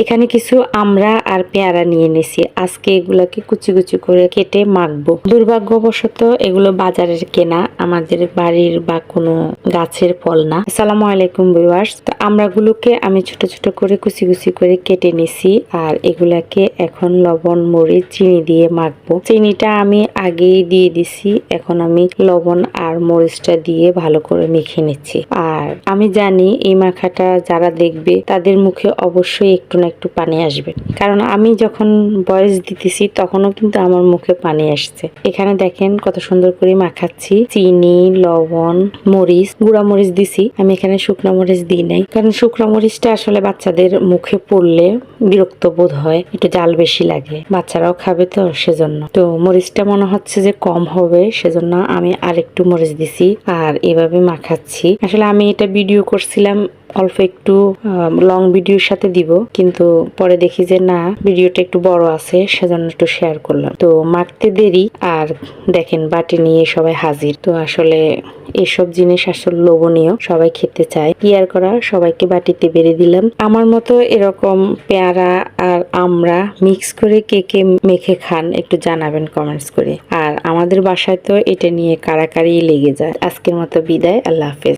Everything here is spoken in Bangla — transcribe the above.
এখানে কিছু আমরা আর পেয়ারা নিয়ে নিছি। আজকে এগুলাকে কুচি কুচি করে কেটে মাখবো। দুর্ভাগ্যবশত এগুলো বাজারের কেনা, আমাদের বাড়ির বা কোনো গাছের ফল না। আসসালামু আলাইকুম ভিউয়ার্স। তো আমড়াগুলোকে আমি ছোট ছোট করে কুচি কুচি করে কেটে নিছি আর এগুলাকে এখন লবণ মরিচ চিনি দিয়ে মাখবো। চিনিটা আমি আগেই দিয়ে দিছি, এখন আমি লবণ আর মরিচটা দিয়ে ভালো করে মেখে নিচ্ছি। আর আমি জানি এই মাখাটা যারা দেখবে তাদের মুখে অবশ্যই একটু না একটু পানি আসবে, কারণ আমি যখন ভয়েস দিতেছি তখনও কিন্তু আমার মুখে পানি আসছে। এখানে দেখেন কত সুন্দর করে মাখাচ্ছি। চিনি, লবণ, মরিচ, গুঁড়া মরিচ দিছি, আমি এখানে শুকনো মরিচ দিই নাই, কারণ শুকনো মরিচটা আসলে বাচ্চাদের মুখে পড়লে বিরক্ত বোধ হয়, একটু জাল বেশি লাগে, বাচ্চারাও খাবে তো সেজন্য। তো মরিচটা মনে হচ্ছে যে কম হবে, সেজন্য আমি আরেকটু মরিচ দিছি আর এভাবে মাখাচ্ছি। আসলে আমি এটা ভিডিও করছিলাম অল্প একটু লং ভিডিওর সাথে দিব, কিন্তু পরে দেখি যে না, ভিডিওটা একটু বড় আছে, সেজন্য একটু শেয়ার করলাম। তো মাখতে দেরি আর দেখেন বাটি নিয়ে সবাই হাজির। তো আসলে এসব জিনিস আসলে লোভনীয়, সবাই খেতে চায়। কি আর করা, সবাইকে বাটিতে বেড়ে দিলাম। আমার মতো এরকম পেয়ারা আর আমরা মিক্স করে কে কে মেখে খান একটু জানাবেন কমেন্টস করে। আর আমাদের বাসায় তো এটা নিয়ে কারাকারি লেগে যায়। আজকের মতো বিদায়, আল্লাহ হাফেজ।